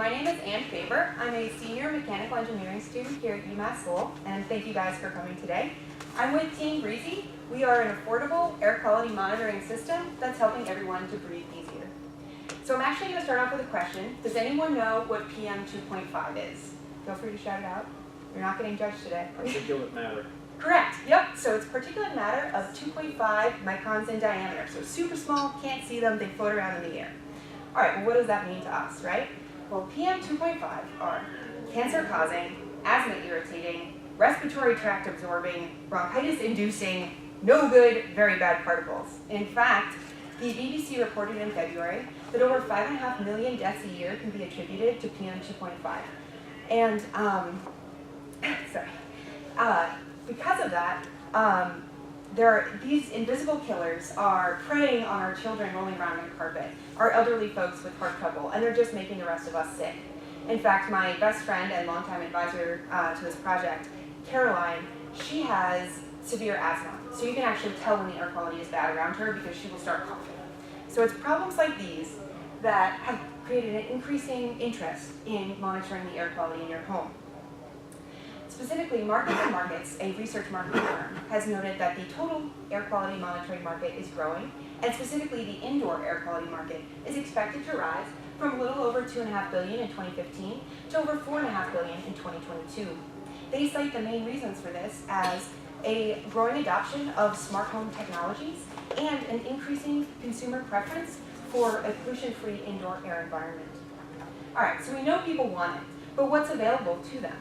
my name is Ann Faber. I'm a senior mechanical engineering student here at UMass Lowell, and thank you guys for coming today. I'm with Team Breezy. We are an affordable air quality monitoring system that's helping everyone to breathe easier. So I'm actually going to start off with a question. Does anyone know what PM 2.5 is? Feel free to shout it out. You're not getting judged today. Particulate matter. Correct. Yep. So it's particulate matter of 2.5 microns in diameter. So super small, can't see them, they float around in the air. All right, well, what does that mean to us, right? Well, PM 2.5 are cancer-causing, asthma-irritating, respiratory tract absorbing, bronchitis-inducing, no good, very bad particles. In fact, the BBC reported in February that over 5.5 million deaths a year can be attributed to PM 2.5. And, because of that, these invisible killers are preying on our children rolling around on the carpet, our elderly folks with heart trouble, and they're just making the rest of us sick. In fact, my best friend and longtime advisor to this project, Caroline, she has severe asthma. So you can actually tell when the air quality is bad around her because she will start coughing. So it's problems like these that have created an increasing interest in monitoring the air quality in your home. Specifically, Markets and Markets, a research marketing firm, has noted that the total air quality monitoring market is growing, and specifically the indoor air quality market is expected to rise from a little over $2.5 billion in 2015 to over $4.5 billion in 2022. They cite the main reasons for this as a growing adoption of smart home technologies and an increasing consumer preference for a pollution-free indoor air environment. All right, so we know people want it, but what's available to them?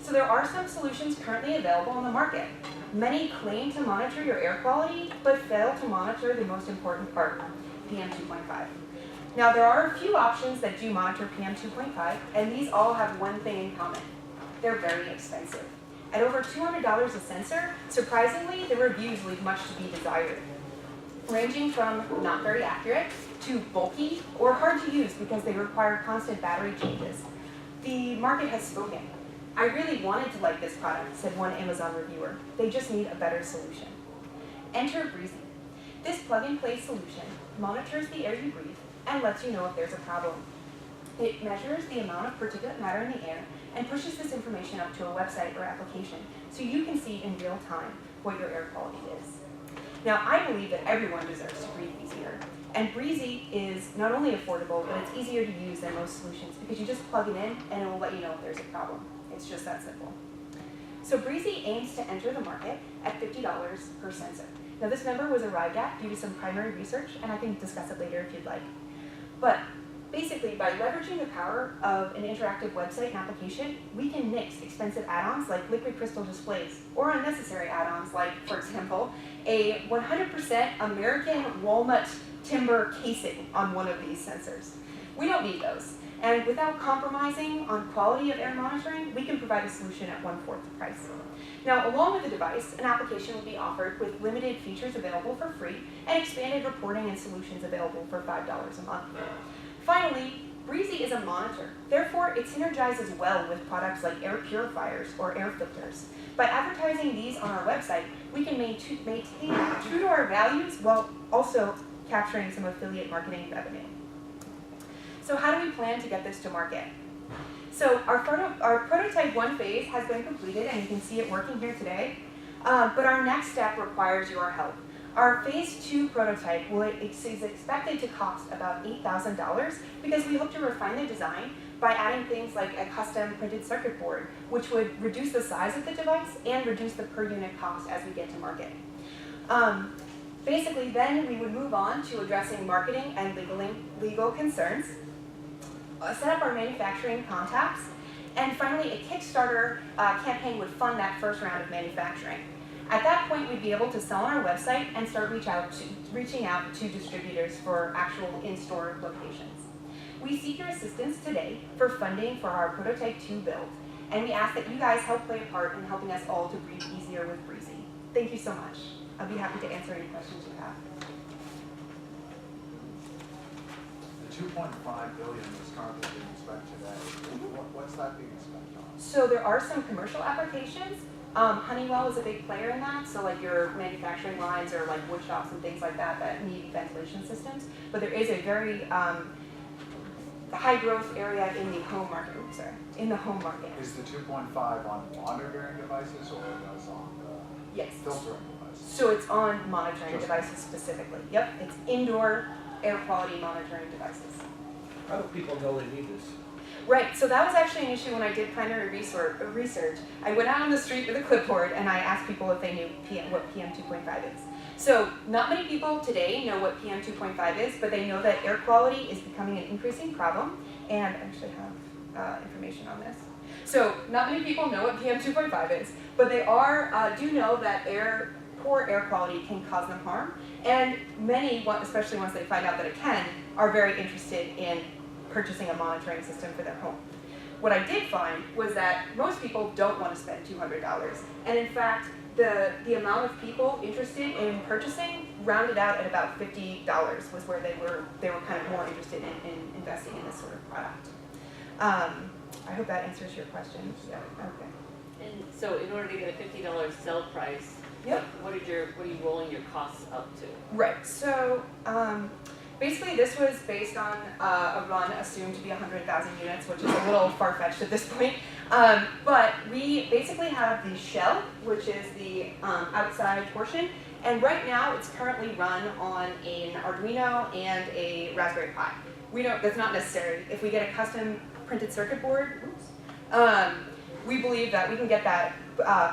So there are some solutions currently available on the market. Many claim to monitor your air quality, but fail to monitor the most important part, PM 2.5. Now there are a few options that do monitor PM 2.5, and these all have one thing in common. They're very expensive. At over $200 a sensor, surprisingly, the reviews leave much to be desired, ranging from not very accurate to bulky or hard to use because they require constant battery changes. The market has spoken. I really wanted to like this product, said one Amazon reviewer. They just need a better solution. Enter Breezy. This plug-and-play solution monitors the air you breathe and lets you know if there's a problem. It measures the amount of particulate matter in the air and pushes this information up to a website or application so you can see in real time what your air quality is. Now, I believe that everyone deserves to breathe easier. And Breezy is not only affordable, but it's easier to use than most solutions because you just plug it in and it will let you know if there's a problem. It's just that simple. So Breezy aims to enter the market at $50 per sensor. Now this number was arrived at due to some primary research, and I can discuss it later if you'd like. But basically, by leveraging the power of an interactive website and application, we can nix expensive add-ons like liquid crystal displays, or unnecessary add-ons like, for example, a 100% American walnut timber casing on one of these sensors. We don't need those. And without compromising on quality of air monitoring, we can provide a solution at 1/4 the price. Now, along with the device, an application will be offered with limited features available for free and expanded reporting and solutions available for $5 a month. Finally, Breezy is a monitor. Therefore, it synergizes well with products like air purifiers or air filters. By advertising these on our website, we can maintain true to our values while also capturing some affiliate marketing revenue. So how do we plan to get this to market? So our prototype 1 phase has been completed, and you can see it working here today. But our next step requires your help. Our phase 2 prototype is expected to cost about $8,000 because we hope to refine the design by adding things like a custom printed circuit board, which would reduce the size of the device and reduce the per unit cost as we get to market. Basically, then we would move on to addressing marketing and legal concerns, set up our manufacturing contacts, and finally a Kickstarter campaign would fund that first round of manufacturing. At that point, we'd be able to sell on our website and start reaching out to distributors for actual in-store locations. We seek your assistance today for funding for our Prototype 2 build, and we ask that you guys help play a part in helping us all to breathe easier with Breezy. Thank you so much. I'll be happy to answer any questions you have. The $2.5 billion is currently being spent today. What's that being spent on? So there are some commercial applications. Honeywell is a big player in that, so like your manufacturing lines or like wood shops and things like that that need ventilation systems. But there is a very high growth area in the home market. Oops, sorry, in the home market. Is the 2.5 on monitoring devices or is on the Yes. filtering devices? So it's on monitoring Just- devices specifically. Yep, it's indoor air quality monitoring devices. How do people know they need this? Right, so that was actually an issue when I did primary research. I went out on the street with a clipboard and I asked people if they knew what PM 2.5 is. So not many people today know what PM 2.5 is, but they know that air quality is becoming an increasing problem, and I actually have information on this. So not many people know what PM 2.5 is, but they do know that poor air quality can cause them harm, and many, especially once they find out that it can, are very interested in purchasing a monitoring system for their home. What I did find was that most people don't want to spend $200, and in fact, the amount of people interested in purchasing rounded out at about $50 was where they were kind of more interested in investing in this sort of product. I hope that answers your question. Yeah. Okay. And so in order to get a $50 sell price, Yep. what are you rolling your costs up to? Right. So basically, this was based on a run assumed to be 100,000 units, which is a little far-fetched at this point. But we basically have the shell, which is the outside portion, and right now it's currently run on an Arduino and a Raspberry Pi. That's not necessary. If we get a custom printed circuit board, we believe that we can get that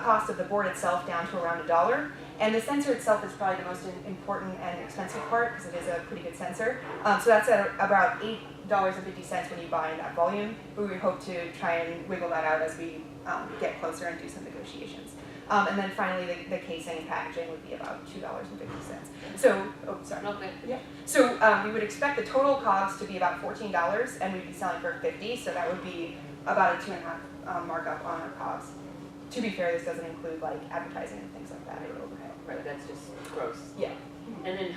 cost of the board itself down to around $1. And the sensor itself is probably the most important and expensive part because it is a pretty good sensor. So that's at about $8.50 when you buy in that volume. But we hope to try and wiggle that out as we get closer and do some negotiations. And then finally, the casing and packaging would be about $2.50. So, oh, sorry. Okay. Yeah. So we would expect the total cost to be about $14, and we'd be selling for $50. So that would be about a 2.5 markup on our cost. To be fair, this doesn't include like advertising and things like that or overhead. Right, that's just gross. Yeah. And then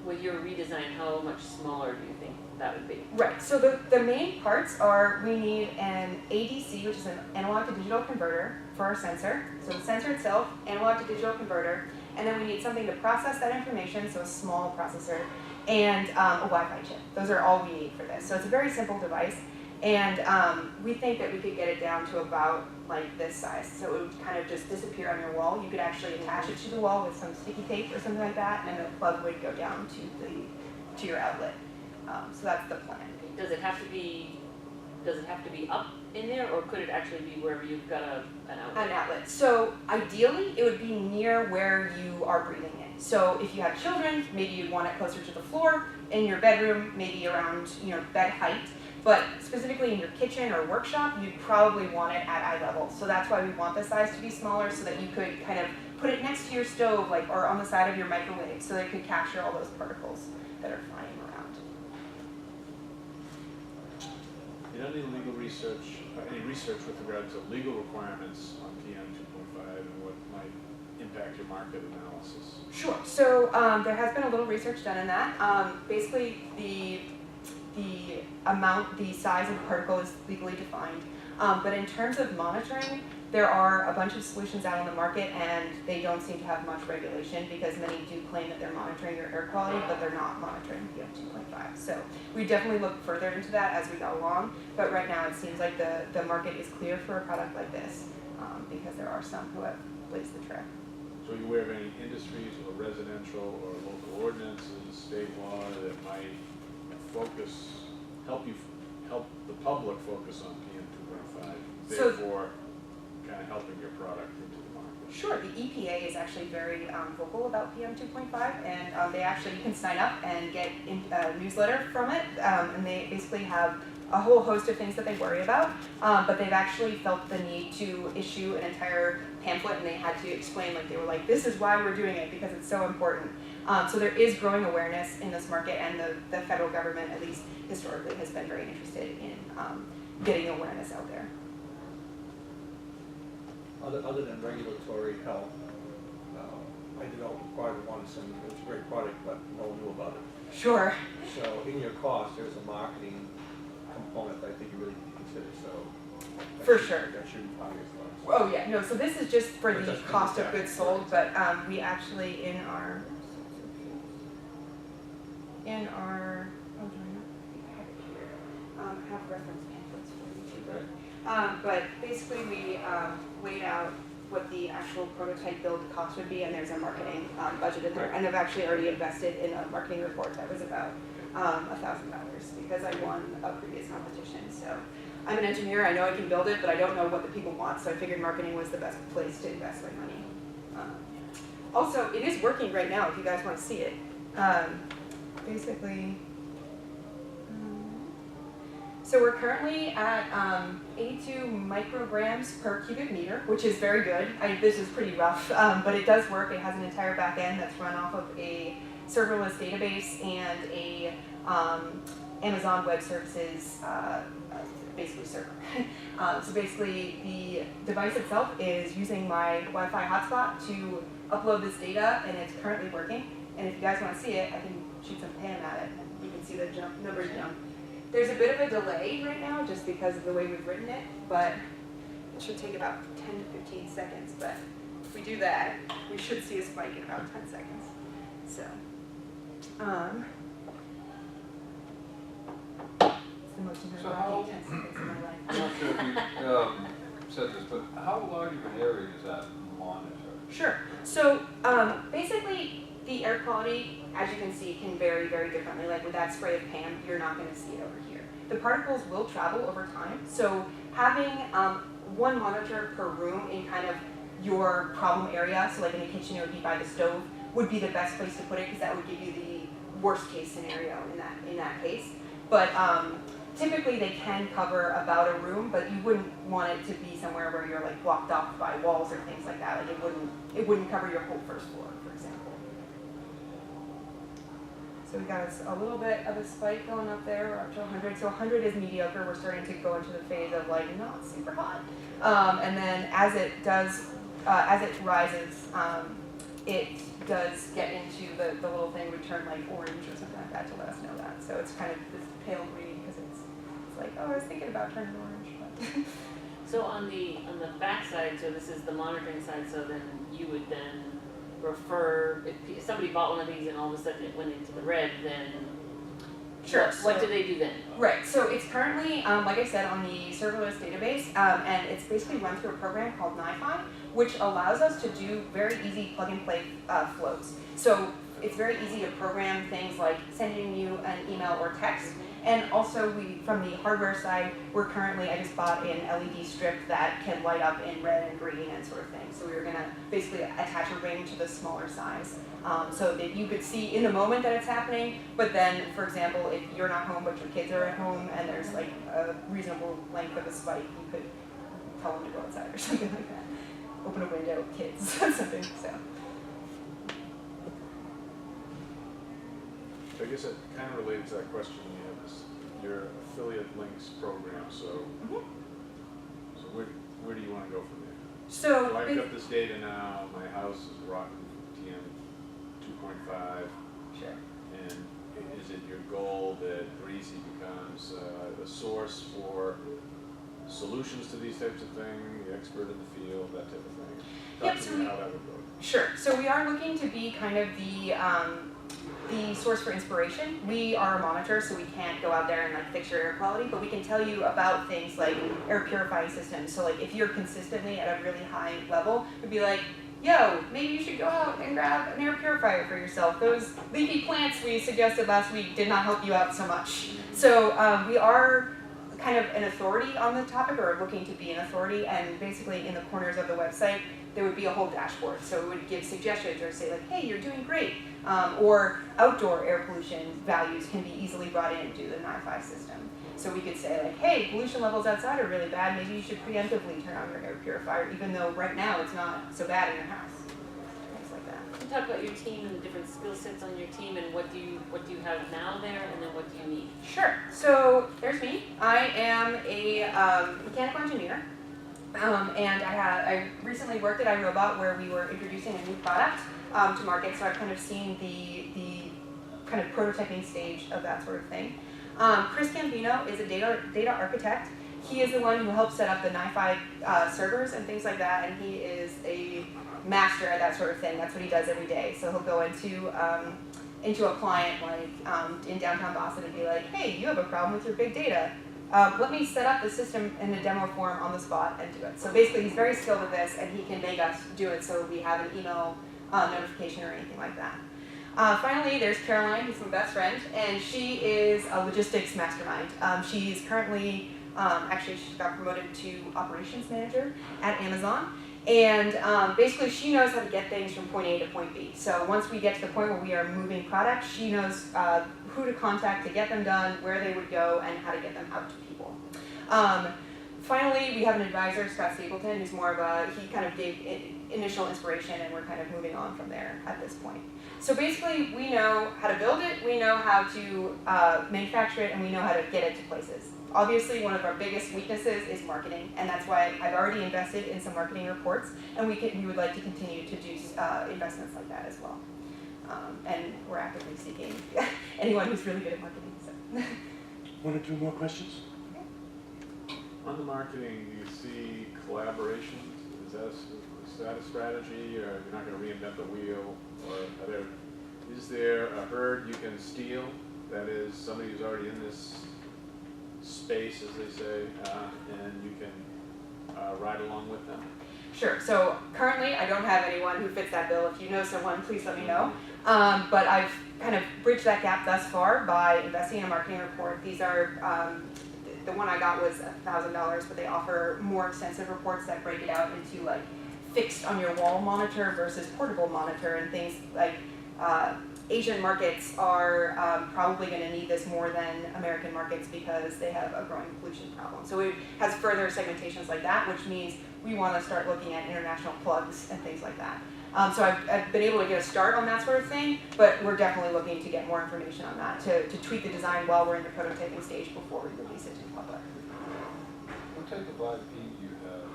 with your redesign, how much smaller do you think that would be? Right, so the main parts are we need an ADC, which is an analog to digital converter for our sensor. So the sensor itself, analog to digital converter, and then we need something to process that information, so a small processor, and a Wi-Fi chip. Those are all we need for this. So it's a very simple device, and we think that we could get it down to about like this size. So it would kind of just disappear on your wall. You could actually attach it to the wall with some sticky tape or something like that, and the plug would go down to your outlet. So that's the plan. Does it have to be up in there, or could it actually be wherever you've got an outlet? An outlet. So ideally, it would be near where you are breathing in. So if you have children, maybe you'd want it closer to the floor. In your bedroom, maybe around bed height. But specifically in your kitchen or workshop, you'd probably want it at eye level. So that's why we want the size to be smaller, so that you could kind of put it next to your stove, or on the side of your microwave, so that it could capture all those particles that are flying around. Any legal research, any research with regard to legal requirements on PM 2.5 and what might impact your market analysis? Sure. So there has been a little research done in that. Basically, the size of the particle is legally defined. But in terms of monitoring, there are a bunch of solutions out on the market, and they don't seem to have much regulation because many do claim that they're monitoring your air quality, but they're not monitoring PM 2.5. So we definitely look further into that as we go along. But right now, it seems like the market is clear for a product like this because there are some who have blazed the trail. So are you aware of any industries or residential or local ordinances, state law that might help the public focus on PM 2.5, therefore kind of helping your product into the market? Sure, the EPA is actually very vocal about PM 2.5, and you can sign up and get a newsletter from it, and they basically have a whole host of things that they worry about, but they've actually felt the need to issue an entire pamphlet, and they had to explain, this is why we're doing it, because it's so important. So there is growing awareness in this market, and the federal government, at least historically, has been very interested in getting awareness out there. Other than regulatory help, I developed a product once, and it was a great product, but no one knew about it. Sure. So in your cost, there's a marketing component that I think you really need to consider. So For sure. That shouldn't be part of your cost. Oh yeah, no, so this is just for the That's cost of yeah. goods sold, but we actually in our, oh, do I not have it here? have reference pamphlets for you too. But basically we laid out what the actual prototype build cost would be, and there's a marketing budget in there. And I've actually already invested in a marketing report that was about $1,000 because I won a previous competition. So I'm an engineer, I know I can build it, but I don't know what the people want, so I figured marketing was the best place to invest my money. Also, it is working right now if you guys want to see it. Basically, so we're currently at 82 micrograms per cubic meter, which is very good. This is pretty rough, but it does work. It has an entire back end that's run off of a serverless database and a Amazon Web Services basically server. So basically the device itself is using my Wi-Fi hotspot to upload this data, and it's currently working. And if you guys want to see it, I can shoot some pan at it, and you can see the numbers jump. There's a bit of a delay right now just because of the way we've written it, but it should take about 10 to 15 seconds. But if we do that, we should see a spike in about 10 seconds. So, it's the most nerve-wracking 10 seconds of my life. I'm not sure if you said this, but how large of an area is that monitor? Sure. So basically, the air quality, as you can see, can vary very differently. Like with that spray of PAM, you're not going to see it over here. The particles will travel over time. So having one monitor per room in kind of your problem area, so like in the kitchen it would be by the stove, would be the best place to put it because that would give you the worst case scenario in that case. But typically they can cover about a room, but you wouldn't want it to be somewhere where you're like blocked off by walls or things like that. Like it wouldn't cover your whole first floor, for example. So we got a little bit of a spike going up there. We're up to 100. So 100 is mediocre. We're starting to go into the phase of like not super hot. And then as it rises, it does get into the little thing would turn like orange or something like that to let us know that. So it's kind of this pale green because it's like, oh, I was thinking about turning orange. But So on the back side, so this is the monitoring side, so then you would then refer, if somebody bought one of these and all of a sudden it went into the red, then sure. What do they do then? Right, so it's currently, like I said, on the serverless database, and it's basically run through a program called NiFi, which allows us to do very easy plug-and-play flows. So it's very easy to program things like sending you an email or text, and also from the hardware side, I just bought an LED strip that can light up in red and green and sort of thing. So we were gonna basically attach a ring to the smaller size so that you could see in the moment that it's happening, but then, for example, if you're not home but your kids are at home and there's like a reasonable length of a spike, you could tell them to go outside or something like that. Open a window, kids, something, so. So I guess it kind of relates to that question you have, is your affiliate links program, so so where do you want to go from there? So I've got this data now, my house is rotten from TM 2.5, sure. and is it your goal that Breezy becomes a source for solutions to these types of things, the expert in the field, that type of thing? Yep, Talk so to me how that would go. Sure. So we are looking to be kind of the source for inspiration. We are a monitor, so we can't go out there and like fix your air quality, but we can tell you about things like air purifying systems. So like if you're consistently at a really high level, we'd be like, yo, maybe you should go out and grab an air purifier for yourself. Those leafy plants we suggested last week did not help you out so much. So we are kind of an authority on the topic, or looking to be an authority, and basically in the corners of the website there would be a whole dashboard, so it would give suggestions or say like, hey, you're doing great, or outdoor air pollution values can be easily brought into the NiFi system. So we could say like, hey, pollution levels outside are really bad, maybe you should preemptively turn on your air purifier, even though right now it's not so bad in your house. Things like that. Can you talk about your team and the different skill sets on your team, and what do you have now there, and then what do you need? Sure. So there's me. I am a mechanical engineer. And I recently worked at iRobot, where we were introducing a new product to market, so I've kind of seen the kind of prototyping stage of that sort of thing. Chris Gambino is a data architect. He is the one who helped set up the NiFi servers and things like that, and he is a master at that sort of thing. That's what he does every day. So he'll go into a client like in downtown Boston and be like, hey, you have a problem with your big data. let me set up the system in the demo form on the spot and do it. So basically, he's very skilled at this, and he can make us do it so we have an email notification or anything like that. Finally, there's Caroline, who's my best friend, and she is a logistics mastermind. She's currently, actually, she got promoted to operations manager at Amazon. And basically, she knows how to get things from point A to point B. So once we get to the point where we are moving products, she knows who to contact to get them done, where they would go, and how to get them out to people. Finally, we have an advisor, Scott Stapleton, who's more of a, he kind of gave initial inspiration, and we're kind of moving on from there at this point. So basically, we know how to build it, we know how to manufacture it, and we know how to get it to places. Obviously, one of our biggest weaknesses is marketing, and that's why I've already invested in some marketing reports, and we would like to continue to do investments like that as well. And we're actively seeking anyone who's really good at marketing. So. One or two more questions? On the marketing, do you see collaboration? Is that a strategy, or you're not going to reinvent the wheel? Or is there a herd you can steal? That is, somebody who's already in this space, as they say, and you can ride along with them? Sure. So currently, I don't have anyone who fits that bill. If you know someone, please let me know. But I've kind of bridged that gap thus far by investing in a marketing report. These are, the one I got was $1,000, but they offer more extensive reports that break it out into like fixed on your wall monitor versus portable monitor and things like Asian markets are probably going to need this more than American markets because they have a growing pollution problem. So it has further segmentations like that, which means we want to start looking at international plugs and things like that. So I've been able to get a start on that sort of thing, but we're definitely looking to get more information on that, to tweak the design while we're in the prototyping stage before we release it to the public. What type of IP do you have?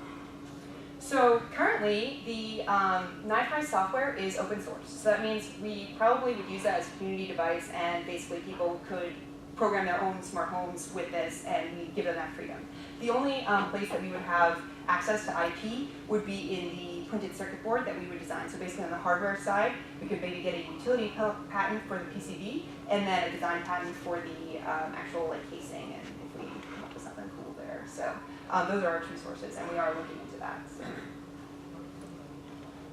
So currently, the NiFi software is open source. So that means we probably would use that as a community device, and basically people could program their own smart homes with this, and we give them that freedom. The only place that we would have access to IP would be in the printed circuit board that we would design. So basically on the hardware side, we could maybe get a utility patent for the PCB, and then a design patent for the actual like casing, and if we come up with something cool there. So those are our two sources, and we are looking into that. So.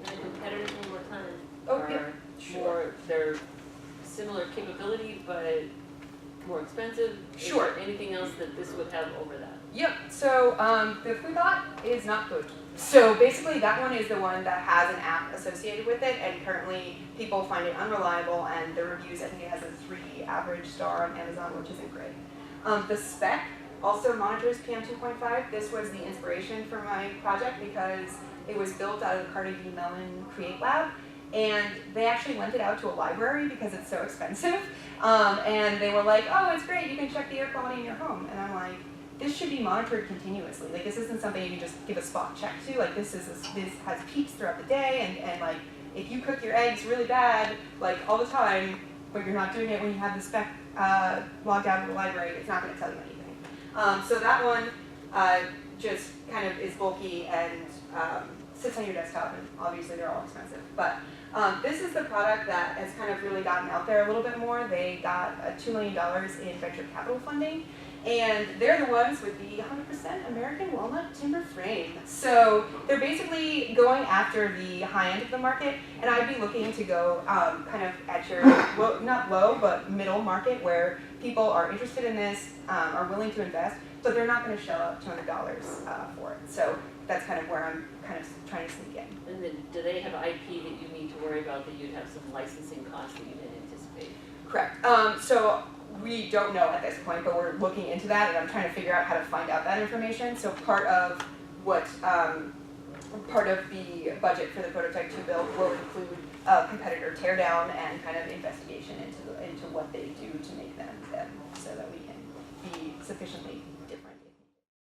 And the competitors one more time Oh, are yeah, sure. more, they're similar capability, but more expensive. Sure. Is there anything else that this would have over that? Yep, so the Foodbot is not good. So basically that one is the one that has an app associated with it, and currently people find it unreliable, and the reviews, I think it has a 3 average star on Amazon, which isn't great. The spec also monitors PM 2.5. This was the inspiration for my project because it was built out of the Carnegie Mellon Create Lab, and they actually lent it out to a library because it's so expensive. And they were like, oh, it's great, you can check the air quality in your home. And I'm like, this should be monitored continuously. Like, this isn't something you can just give a spot check to. Like, this has peaks throughout the day, and like, if you cook your eggs really bad, like, all the time, but you're not doing it when you have the spec logged out of the library, it's not gonna tell you anything. So that one just kind of is bulky and sits on your desktop, and obviously they're all expensive. But this is the product that has kind of really gotten out there a little bit more. They got $2 million in venture capital funding, and they're the ones with the 100% American walnut timber frame. So they're basically going after the high end of the market, and I'd be looking to go kind of at your, well, not low, but middle market, where people are interested in this, are willing to invest, but they're not going to shell out $200 for it. So that's kind of where I'm kind of trying to sneak in. And then do they have IP that you need to worry about, that you'd have some licensing costs that you didn't anticipate? Correct. So we don't know at this point, but we're looking into that, and I'm trying to figure out how to find out that information. So part of what, part of the budget for the Prototype 2 build will include a competitor teardown and kind of investigation into what they do to make them, so that we can be sufficiently